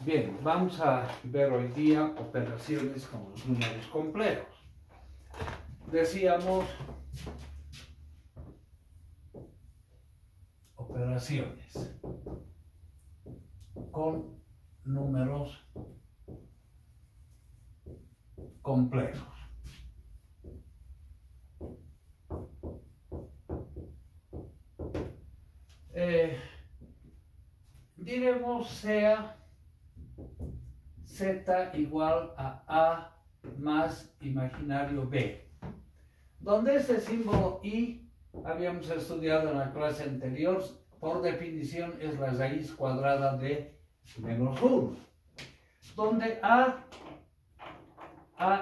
Bien, vamos a ver hoy día operaciones con los números complejos. Decíamos operaciones con números complejos. Diremos sea z igual a A más imaginario B, donde este símbolo I habíamos estudiado en la clase anterior, por definición es la raíz cuadrada de menos 1, donde A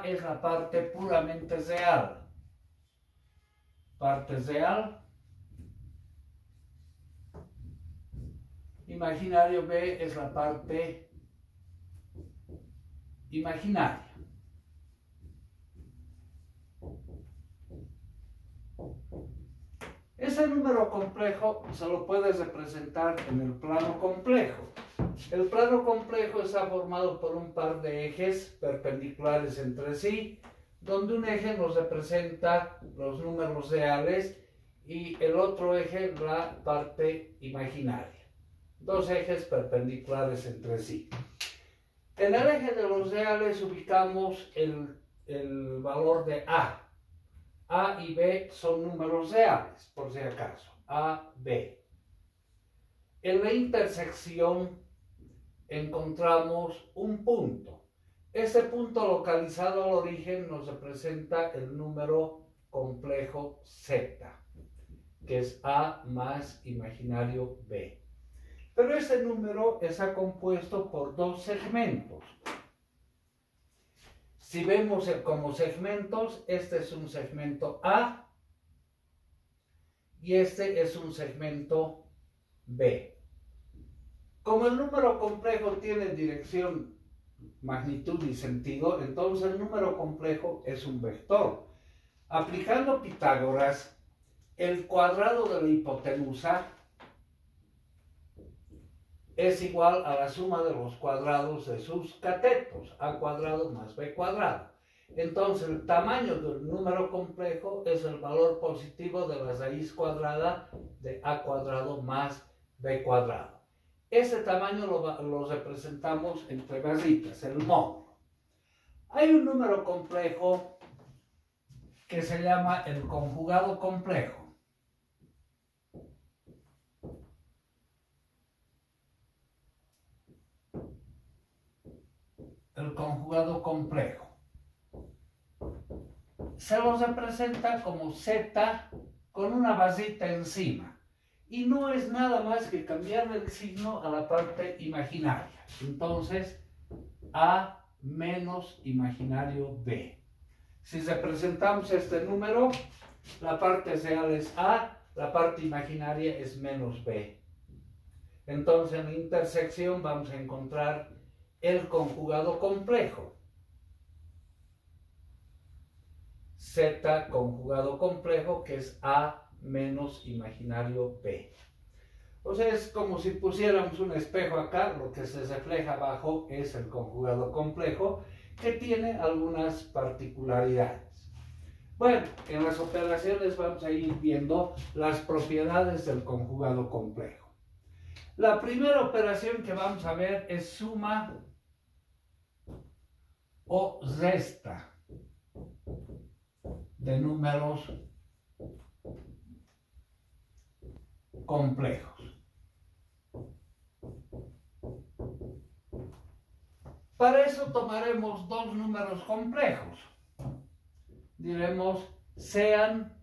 es la parte puramente real, parte real, imaginario B es la parte imaginaria. Ese número complejo se lo puedes representar en el plano complejo. El plano complejo está formado por un par de ejes perpendiculares entre sí, donde un eje nos representa los números reales y el otro eje la parte imaginaria. Dos ejes perpendiculares entre sí. En el eje de los reales ubicamos el valor de A. A y B son números reales, por si acaso. A, B. En la intersección encontramos un punto. Ese punto localizado al origen nos representa el número complejo Z, que es A más imaginario B. Pero este número está compuesto por dos segmentos. Si vemos como segmentos, este es un segmento A y este es un segmento B. Como el número complejo tiene dirección, magnitud y sentido, entonces el número complejo es un vector. Aplicando Pitágoras, el cuadrado de la hipotenusa es igual a la suma de los cuadrados de sus catetos, a cuadrado más b cuadrado. Entonces el tamaño del número complejo es el valor positivo de la raíz cuadrada de a cuadrado más b cuadrado. Ese tamaño lo representamos entre barritas, el módulo. Hay un número complejo que se llama el conjugado complejo. El conjugado complejo se los representa como Z con una basita encima y no es nada más que cambiarle el signo a la parte imaginaria. Entonces A menos imaginario B. Si representamos este número, la parte real es A, la parte imaginaria es menos B. Entonces en la intersección vamos a encontrar el conjugado complejo. Z conjugado complejo, que es A menos imaginario B. O sea, es como si pusiéramos un espejo acá, lo que se refleja abajo es el conjugado complejo, que tiene algunas particularidades. Bueno, en las operaciones vamos a ir viendo las propiedades del conjugado complejo. La primera operación que vamos a ver es suma o resta de números complejos. Para eso tomaremos dos números complejos. Diremos sean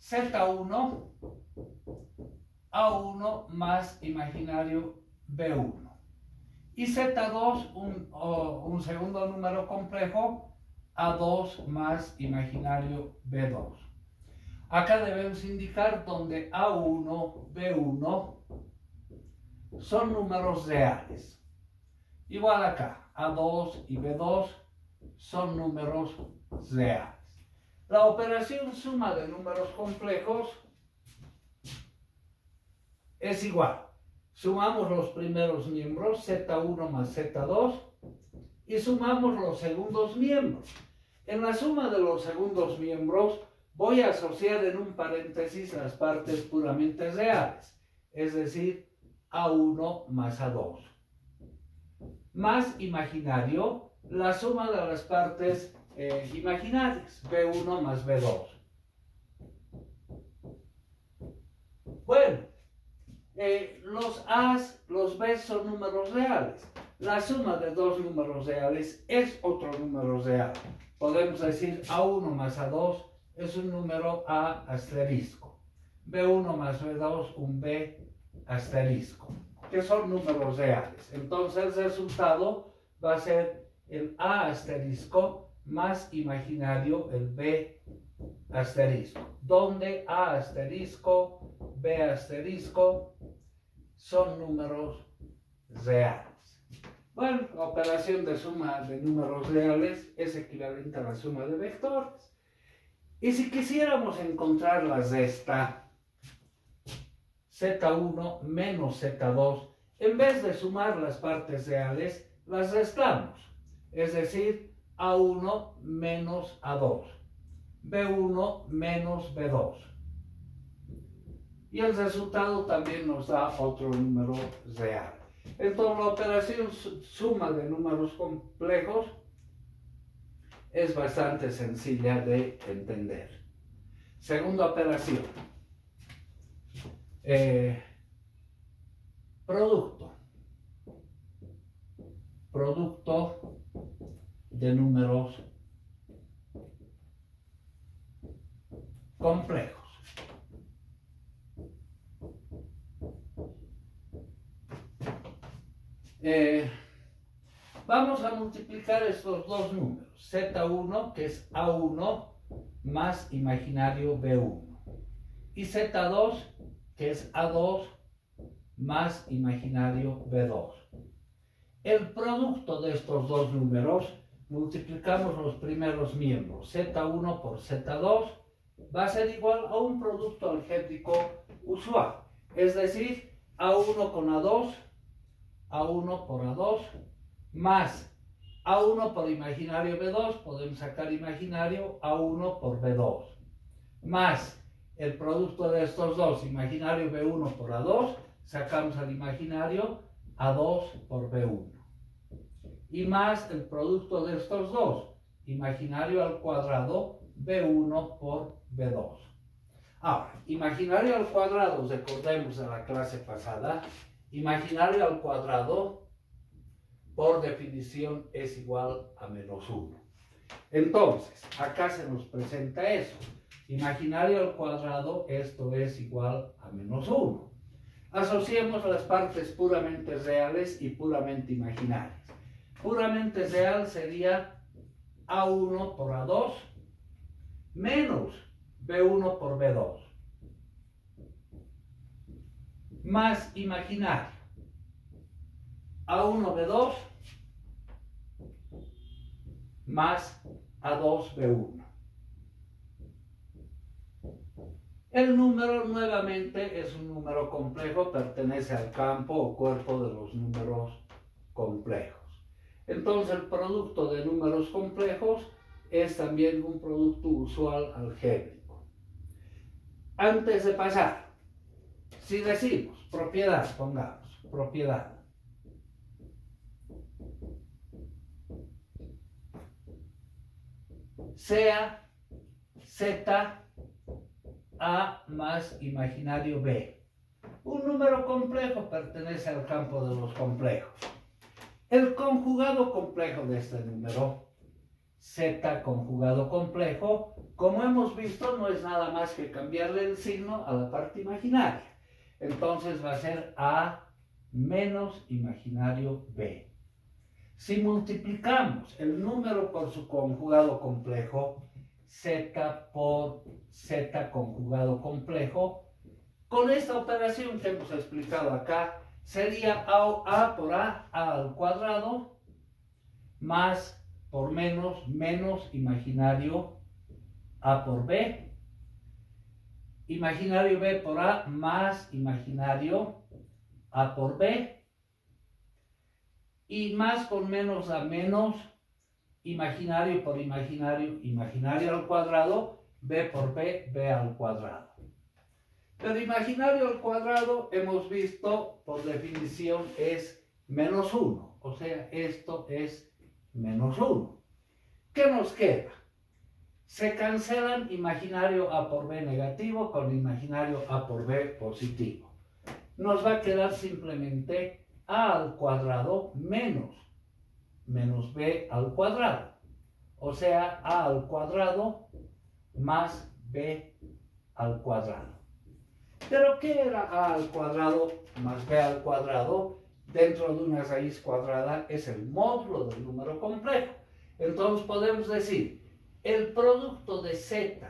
Z1 A1 más imaginario B1. Y Z2, un segundo número complejo, A2 más imaginario B2. Acá debemos indicar donde A1, B1 son números reales. Igual acá, A2 y B2 son números reales. La operación suma de números complejos es igual. Sumamos los primeros miembros, Z1 más Z2, y sumamos los segundos miembros. En la suma de los segundos miembros voy a asociar en un paréntesis las partes puramente reales, es decir, A1 más A2. Más imaginario, la suma de las partes imaginarias, B1 más B2. Bueno, los A's, los B's son números reales. La suma de dos números reales es otro número real. Podemos decir A1 más A2 es un número A asterisco. B1 más B2 un B asterisco, que son números reales. Entonces el resultado va a ser el A asterisco más imaginario el B asterisco, donde A asterisco, B asterisco son números reales. Bueno, la operación de suma de números reales es equivalente a la suma de vectores. Y si quisiéramos encontrar la resta Z1 menos Z2, en vez de sumar las partes reales, las restamos. Es decir, A1 menos A2, B1 menos B2. Y el resultado también nos da otro número real. Entonces la operación suma de números complejos es bastante sencilla de entender. Segunda operación. Producto de números complejos. Vamos a multiplicar estos dos números, Z1, que es A1, más imaginario B1, y Z2, que es A2, más imaginario B2. El producto de estos dos números, multiplicamos los primeros miembros, Z1 por Z2, va a ser igual a un producto algébrico usual, es decir, A1 con A2, A1 por A2, más A1 por imaginario B2, podemos sacar imaginario A1 por B2, más el producto de estos dos, imaginario B1 por A2, sacamos al imaginario A2 por B1, y más el producto de estos dos, imaginario al cuadrado B1 por B2. Ahora, imaginario al cuadrado, recordemos de la clase pasada, imaginario al cuadrado por definición es igual a menos 1. Entonces, acá se nos presenta eso. Imaginario al cuadrado, esto es igual a menos 1. Asociemos las partes puramente reales y puramente imaginarias. Puramente real sería A1 por A2 menos B1 por B2 más imaginario A1 B2 más A2 B1. El número nuevamente es un número complejo, pertenece al campo o cuerpo de los números complejos. Entonces el producto de números complejos es también un producto usual algébrico. Antes de pasar, si decimos propiedad, pongamos propiedad. Sea Z A más imaginario B. Un número complejo pertenece al campo de los complejos. El conjugado complejo de este número, Z conjugado complejo, como hemos visto, no es nada más que cambiarle el signo a la parte imaginaria. Entonces va a ser A menos imaginario B. Si multiplicamos el número por su conjugado complejo, Z por Z conjugado complejo, con esta operación que hemos explicado acá, sería A por A al cuadrado, más por menos, menos imaginario A por B, imaginario B por A más imaginario A por B, y más con menos da menos, imaginario por imaginario, imaginario al cuadrado, B por B, B al cuadrado. Pero imaginario al cuadrado, hemos visto, por definición, es menos 1. O sea, esto es menos 1. ¿Qué nos queda? Se cancelan imaginario A por B negativo con imaginario A por B positivo. Nos va a quedar simplemente A al cuadrado menos B al cuadrado. O sea, A al cuadrado más B al cuadrado. ¿Pero qué era A al cuadrado más B al cuadrado? Dentro de una raíz cuadrada es el módulo del número complejo. Entonces podemos decir, el producto de z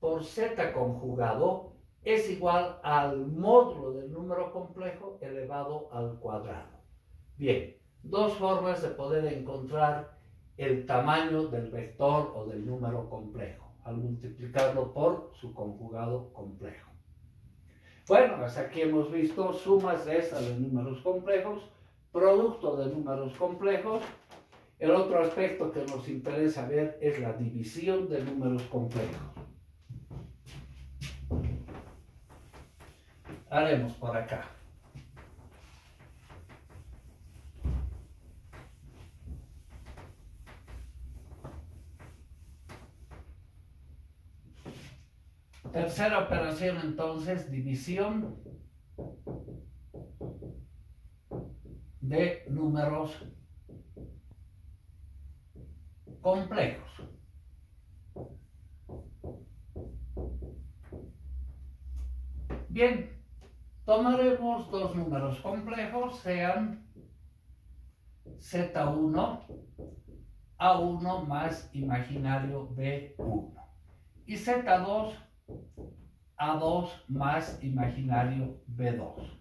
por z conjugado es igual al módulo del número complejo elevado al cuadrado. Bien, dos formas de poder encontrar el tamaño del vector o del número complejo, al multiplicarlo por su conjugado complejo. Bueno, hasta aquí hemos visto sumas de esta de números complejos, producto de números complejos. El otro aspecto que nos interesa ver es la división de números complejos. Haremos por acá. Tercera operación entonces, división de números complejos. Bien, tomaremos dos números complejos, sean Z1, A1 más imaginario B1 y Z2, A2 más imaginario B2.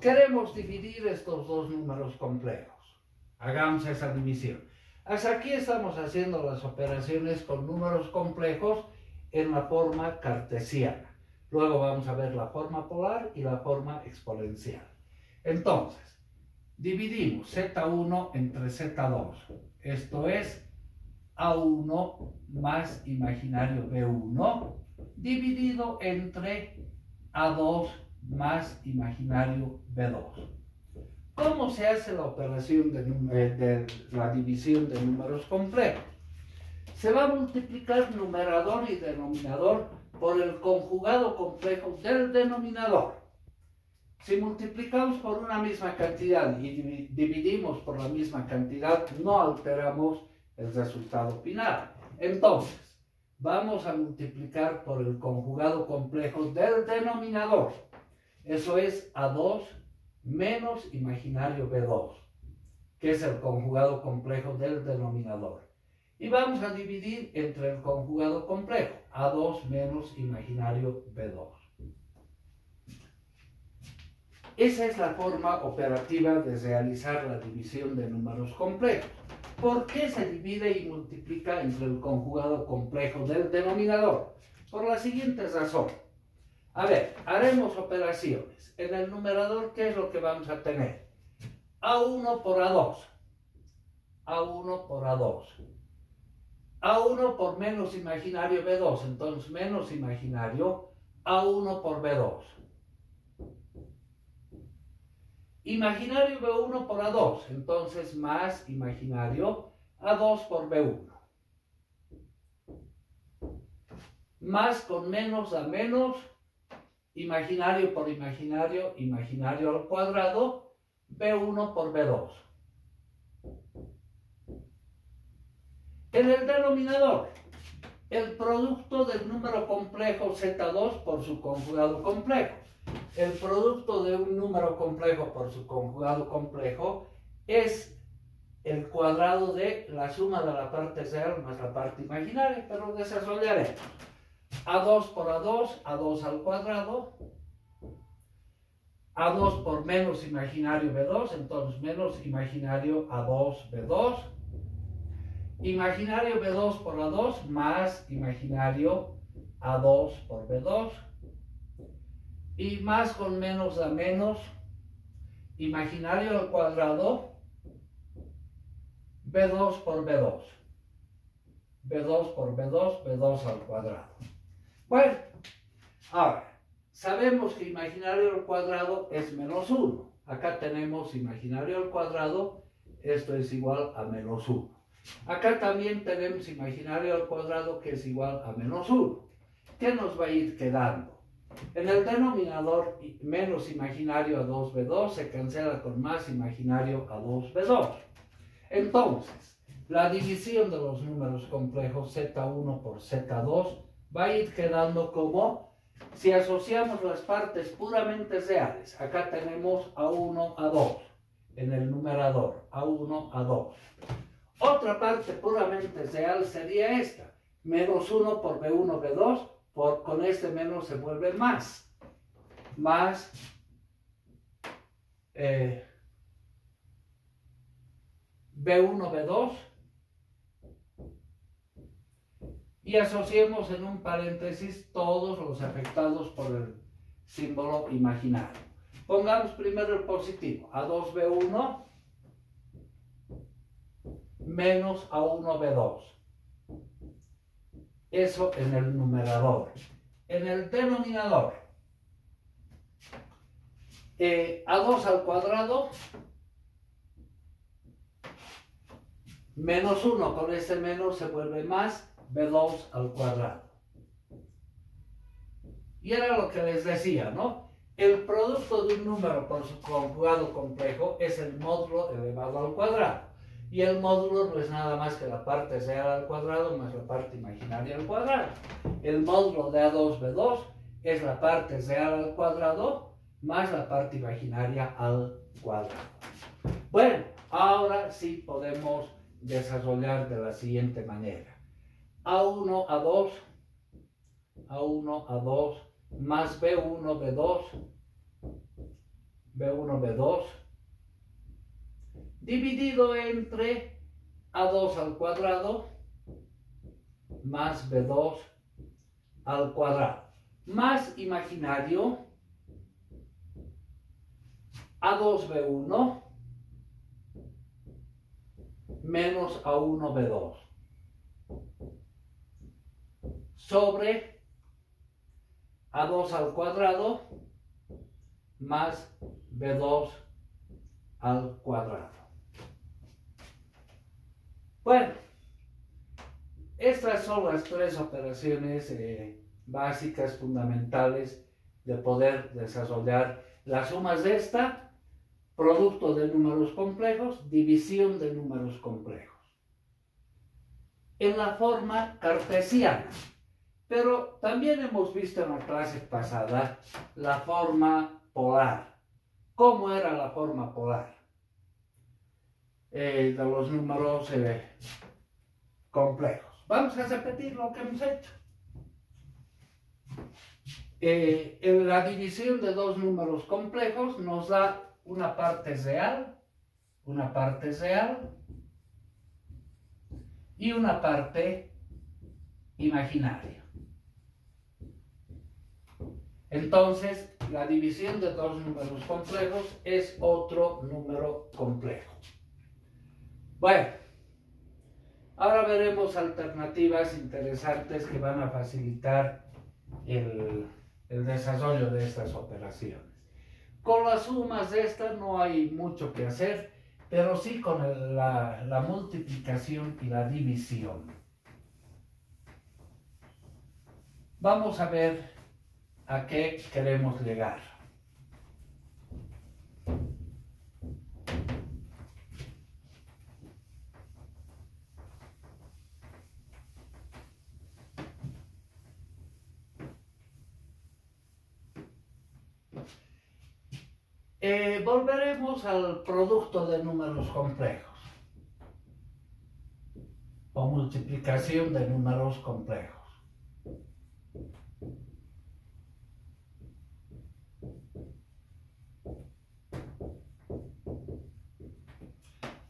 Queremos dividir estos dos números complejos. Hagamos esa división. Hasta aquí estamos haciendo las operaciones con números complejos en la forma cartesiana. Luego vamos a ver la forma polar y la forma exponencial. Entonces, dividimos Z1 entre Z2. Esto es A1 más imaginario B1 dividido entre A2 más imaginario B2. ¿Cómo se hace la operación de la división de números complejos? Se va a multiplicar numerador y denominador por el conjugado complejo del denominador. Si multiplicamos por una misma cantidad y dividimos por la misma cantidad, no alteramos el resultado final. Entonces, vamos a multiplicar por el conjugado complejo del denominador. Eso es A2 menos imaginario B2, que es el conjugado complejo del denominador. Y vamos a dividir entre el conjugado complejo, A2 menos imaginario B2. Esa es la forma operativa de realizar la división de números complejos. ¿Por qué se divide y multiplica entre el conjugado complejo del denominador? Por la siguiente razón. A ver, haremos operaciones. En el numerador, ¿qué es lo que vamos a tener? A1 por A2. A1 por A2. A1 por menos imaginario B2. Entonces, menos imaginario A1 por B2. Imaginario B1 por A2. Entonces, más imaginario A2 por B1. Más con menos da menos. Imaginario por imaginario, imaginario al cuadrado, B1 por B2. En el denominador, el producto del número complejo Z2 por su conjugado complejo. El producto de un número complejo por su conjugado complejo es el cuadrado de la suma de la parte real más la parte imaginaria, pero lo desarrollaremos. A2 por A2, A2 al cuadrado, A2 por menos imaginario B2, entonces menos imaginario A2 B2, imaginario B2 por A2 más imaginario A2 por B2, y más con menos da menos, imaginario al cuadrado, B2 por B2, B2 por B2, B2 al cuadrado. Bueno, ahora, sabemos que imaginario al cuadrado es menos 1. Acá tenemos imaginario al cuadrado, esto es igual a menos 1. Acá también tenemos imaginario al cuadrado que es igual a menos 1. ¿Qué nos va a ir quedando? En el denominador, menos imaginario a 2b2 se cancela con más imaginario a 2b2. Entonces, la división de los números complejos z1 por z2 va a ir quedando como, si asociamos las partes puramente reales, acá tenemos a1 a 2 en el numerador, a1 a 2. Otra parte puramente real sería esta, menos 1 por b1, b2, con este menos se vuelve más b1, b2, y asociemos en un paréntesis todos los afectados por el símbolo imaginario. Pongamos primero el positivo, a2b1 menos a1b2. Eso en el numerador. En el denominador, a2 al cuadrado menos 1, con este menos se vuelve más b2 al cuadrado. Y era lo que les decía, ¿no? El producto de un número por su conjugado complejo es el módulo elevado al cuadrado. Y el módulo no es nada más que la parte real al cuadrado más la parte imaginaria al cuadrado. El módulo de A2B2 es la parte real al cuadrado más la parte imaginaria al cuadrado. Bueno, ahora sí podemos desarrollar de la siguiente manera. A1, A2, A1, A2 más B1, B2, B1, B2 dividido entre A2 al cuadrado más B2 al cuadrado, más imaginario A2B1 menos A1B2 sobre A2 al cuadrado más B2 al cuadrado. Bueno, estas son las tres operaciones básicas, fundamentales de poder desarrollar las sumas de esta, producto de números complejos, división de números complejos. En la forma cartesiana, pero también hemos visto en la clase pasada la forma polar. ¿Cómo era la forma polar de los números complejos? Vamos a repetir lo que hemos hecho. En la división de dos números complejos nos da una parte real y una parte imaginaria. Entonces, la división de dos números complejos es otro número complejo. Bueno, ahora veremos alternativas interesantes que van a facilitar el desarrollo de estas operaciones. Con las sumas de estas no hay mucho que hacer, pero sí con la multiplicación y la división. Vamos a ver a qué queremos llegar. Volveremos al producto de números complejos o multiplicación de números complejos.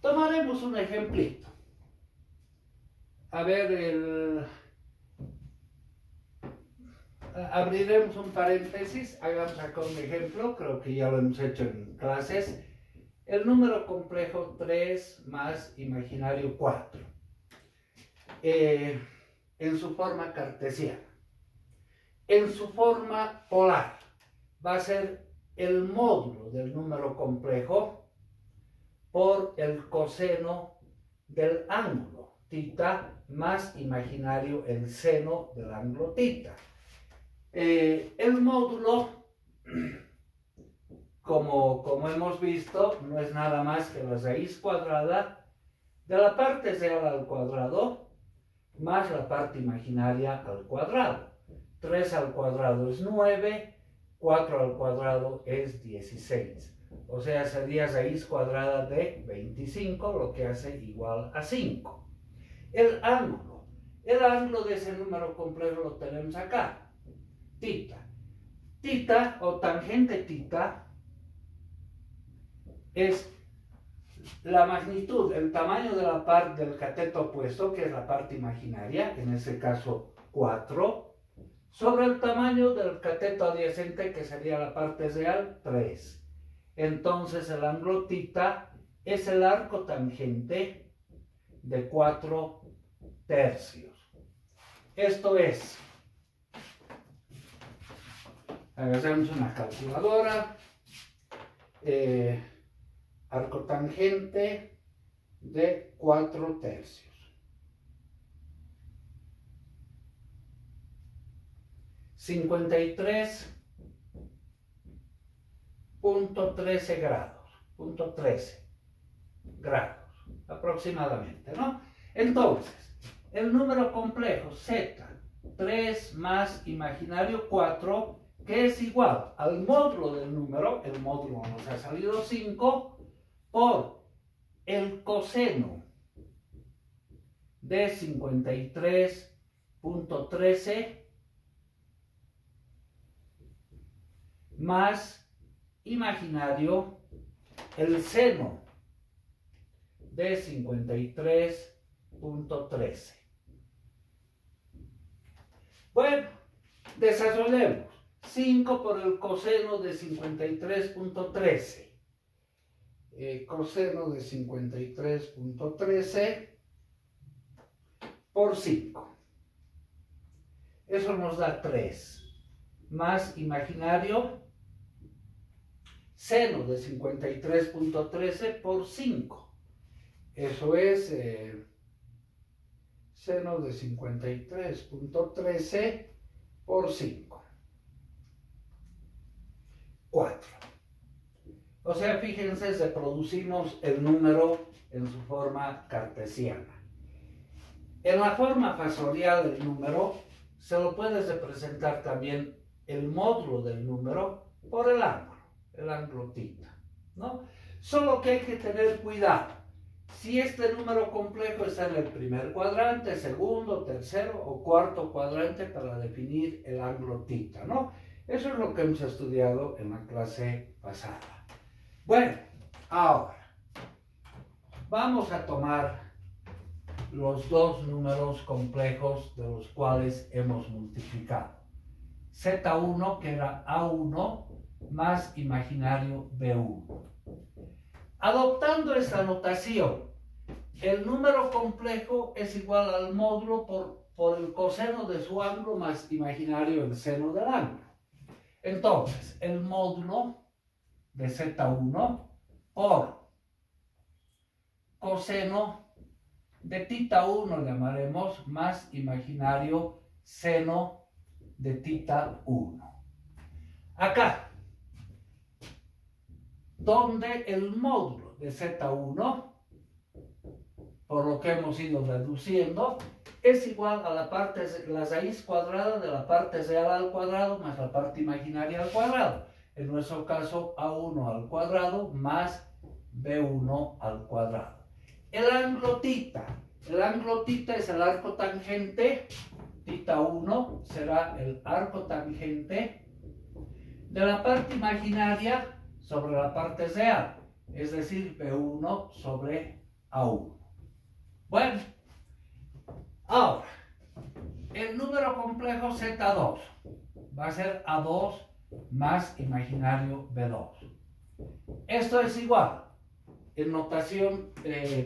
Tomaremos un ejemplito. A ver, abriremos un paréntesis, hagamos acá un ejemplo, creo que ya lo hemos hecho en clases. El número complejo 3 más imaginario 4, en su forma cartesiana. En su forma polar va a ser el módulo del número complejo por el coseno del ángulo θ más imaginario el seno del ángulo θ. El módulo, como hemos visto, no es nada más que la raíz cuadrada de la parte real al cuadrado más la parte imaginaria al cuadrado. 3 al cuadrado es 9, 4 al cuadrado es 16. O sea, sería raíz cuadrada de 25, lo que hace igual a 5. El ángulo de ese número complejo lo tenemos acá, θ. Θ o tangente θ es la magnitud, el tamaño de la parte del cateto opuesto, que es la parte imaginaria, en este caso 4, sobre el tamaño del cateto adyacente, que sería la parte real, 3. Entonces el ángulo θ es el arco tangente de 4 tercios. Esto es, hagamos una calculadora, arco tangente de 4 tercios. 53.13 grados, aproximadamente, ¿no? Entonces, el número complejo z, 3 más imaginario 4, que es igual al módulo del número, el módulo nos ha salido 5, por el coseno de 53.13 más imaginario el seno de 53.13. Bueno, desarrollemos. 5 por el coseno de 53.13. Coseno de 53.13 por 5. Eso nos da 3. Más imaginario seno de 53.13 por 5. Eso es seno de 53.13 por 5. 4. O sea, fíjense, reproducimos el número en su forma cartesiana. En la forma fasorial del número se lo puede representar también el módulo del número por el ángulo θ, ¿no? Solo que hay que tener cuidado. Si este número complejo está en el primer cuadrante, segundo, tercero o cuarto cuadrante para definir el ángulo θ, ¿no? Eso es lo que hemos estudiado en la clase pasada. Bueno, ahora vamos a tomar los dos números complejos de los cuales hemos multiplicado. Z1, que era A1, más imaginario B1. Adoptando esta notación, el número complejo es igual al módulo por el coseno de su ángulo más imaginario el seno del ángulo. Entonces, el módulo de Z1 por coseno de θ1 llamaremos más imaginario seno de θ1. Acá, donde el módulo de Z1, por lo que hemos ido reduciendo, es igual a la raíz cuadrada de la parte real al cuadrado más la parte imaginaria al cuadrado. En nuestro caso, A1 al cuadrado más B1 al cuadrado. El ángulo θ. El ángulo θ es el arco tangente. θ1 será el arco tangente de la parte imaginaria sobre la parte real, es decir, B1 sobre A1. Bueno, ahora, el número complejo Z2. va a ser A2 más imaginario B2. Esto es igual, en notación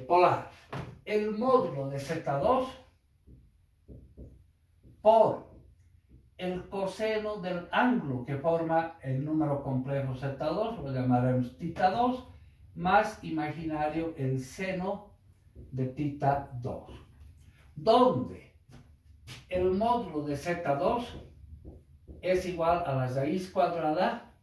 polar, el módulo de Z2 por el coseno del ángulo que forma el número complejo Z2, lo llamaremos θ2, más imaginario el seno de θ2, donde el módulo de Z2 es igual a la raíz cuadrada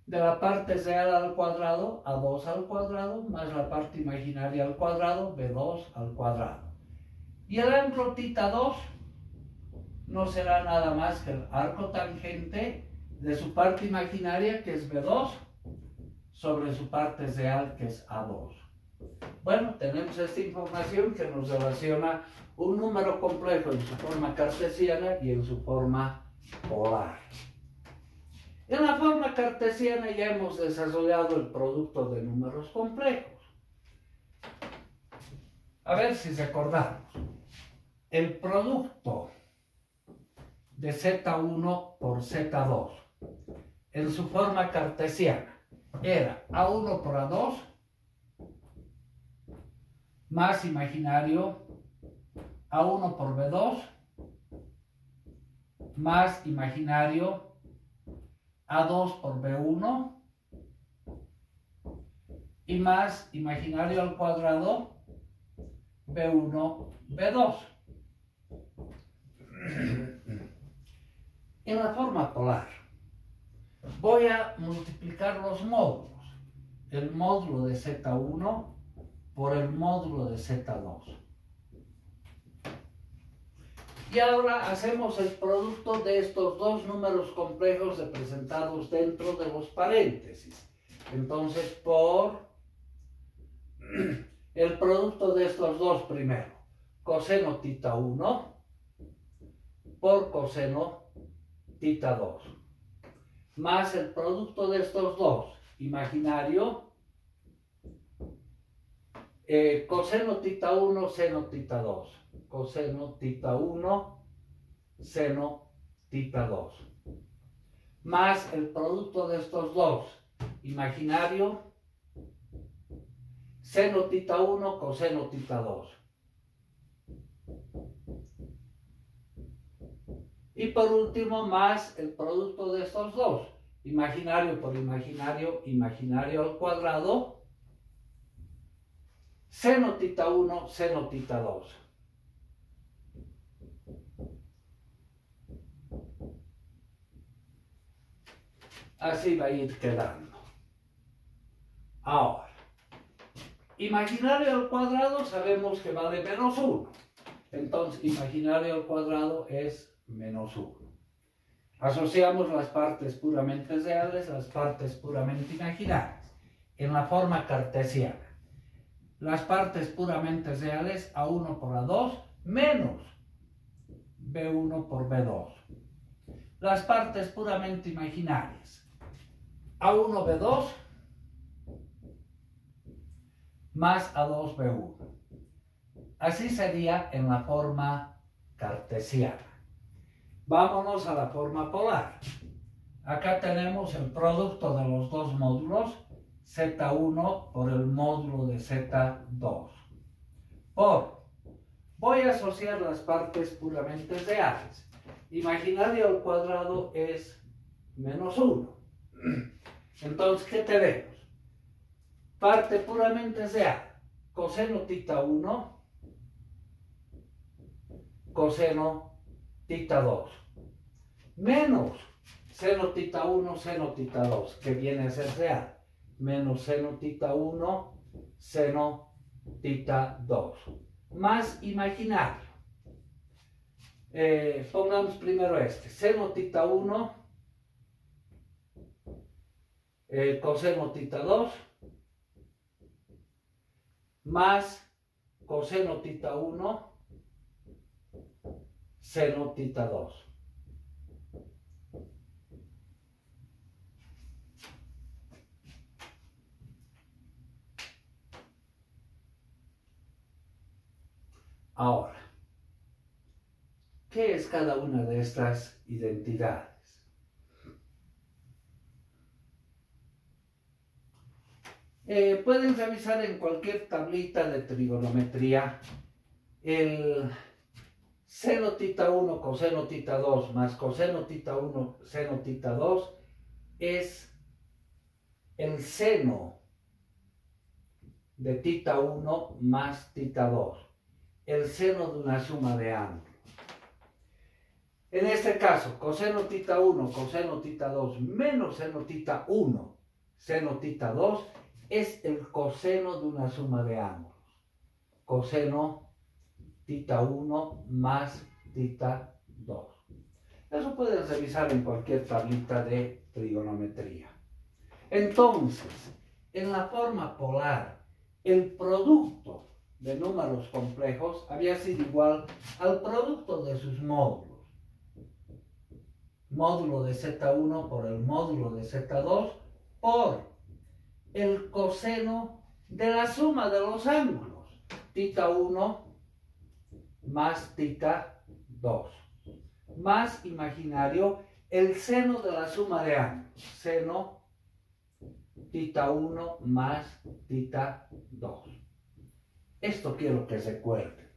de la parte real al cuadrado, A2 al cuadrado, más la parte imaginaria al cuadrado, B2 al cuadrado. Y el ángulo θ2 no será nada más que el arco tangente de su parte imaginaria, que es B2, sobre su parte real, que es A2. Bueno, tenemos esta información que nos relaciona un número complejo en su forma cartesiana y en su forma polar. En la forma cartesiana ya hemos desarrollado el producto de números complejos. A ver si recordamos. El producto de Z1 por Z2 en su forma cartesiana era A1 por A2 más imaginario A1 por B2 más imaginario A2 por B1 y más imaginario al cuadrado B1, B2. En la forma polar voy a multiplicar los módulos, el módulo de Z1 por el módulo de Z2. Y ahora hacemos el producto de estos dos números complejos representados dentro de los paréntesis. Entonces, por el producto de estos dos primero, coseno θ1 por coseno θ2, más el producto de estos dos, imaginario, coseno θ1 seno θ2, coseno θ1 seno θ2, más el producto de estos dos, imaginario, seno θ1 coseno θ2. Y por último, más el producto de estos dos, imaginario por imaginario, imaginario al cuadrado, seno θ1 seno θ2. Así va a ir quedando. Ahora, imaginario al cuadrado sabemos que vale menos 1. Entonces, imaginario al cuadrado es menos 1. Asociamos las partes puramente reales, las partes puramente imaginarias, en la forma cartesiana. Las partes puramente reales, A1 por A2, menos B1 por B2. Las partes puramente imaginarias, A1 B2 más A2 B1. Así sería en la forma cartesiana. Vámonos a la forma polar. Acá tenemos el producto de los dos módulos, Z1 por el módulo de Z2. Voy a asociar las partes puramente reales. Imaginario al cuadrado es menos 1. Entonces, ¿qué tenemos? Parte puramente real, coseno θ1, coseno θ2, menos seno θ1, seno θ2, que viene a ser real, menos seno θ1, seno θ2, más imaginario. Pongamos primero este, seno θ1, coseno θ2, más coseno θ1, seno θ2. Ahora, ¿qué es cada una de estas identidades? Pueden revisar en cualquier tablita de trigonometría el seno tita 1 coseno tita 2 más coseno tita 1 seno tita 2 es el seno de tita 1 más tita 2, el seno de una suma de ángulos. En este caso, coseno tita 1 coseno tita 2 menos seno tita 1 seno tita 2 es el coseno de una suma de ángulos. Coseno tita 1 más tita 2. Eso puedes revisar en cualquier tablita de trigonometría. Entonces, en la forma polar, el producto de números complejos había sido igual al producto de sus módulos. Módulo de Z1 por el módulo de Z2 por el coseno de la suma de los ángulos. Tita 1 más tita 2. Más imaginario el seno de la suma de ángulos. Seno tita 1 más tita 2. Esto quiero que se recuerden.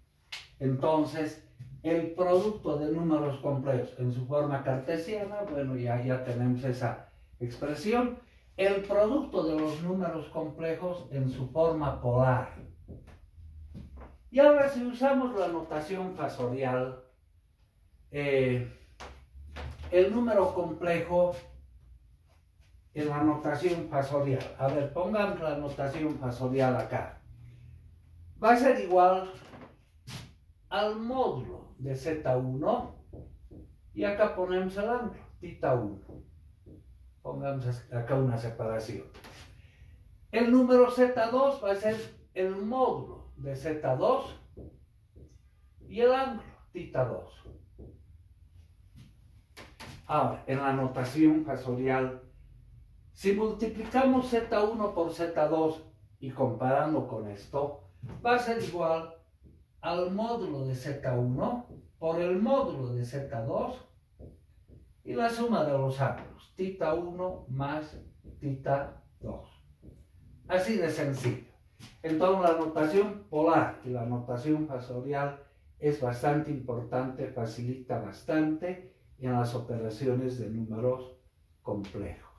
Entonces, el producto de números complejos en su forma cartesiana, bueno, ya tenemos esa expresión. El producto de los números complejos en su forma polar. Y ahora si usamos la notación fasorial, el número complejo en la notación fasorial. A ver, pongan la notación fasorial acá. Va a ser igual al módulo de Z1 y acá ponemos el ángulo, tita 1. Pongamos acá una separación. El número Z2 va a ser el módulo de Z2 y el ángulo, tita 2. Ahora, en la notación fasorial, si multiplicamos Z1 por Z2 y comparando con esto, va a ser igual al módulo de Z1 por el módulo de Z2 y la suma de los ángulos, tita 1 más tita 2. Así de sencillo. Entonces la notación polar y la notación fasorial es bastante importante, facilita bastante en las operaciones de números complejos.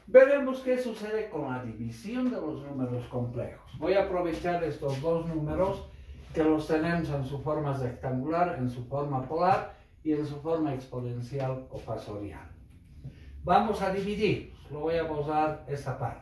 Veremos qué sucede con la división de los números complejos. Voy a aprovechar estos dos números que los tenemos en su forma rectangular, en su forma polar y en su forma exponencial o fasorial. Vamos a dividirlos. Lo voy a borrar esta parte.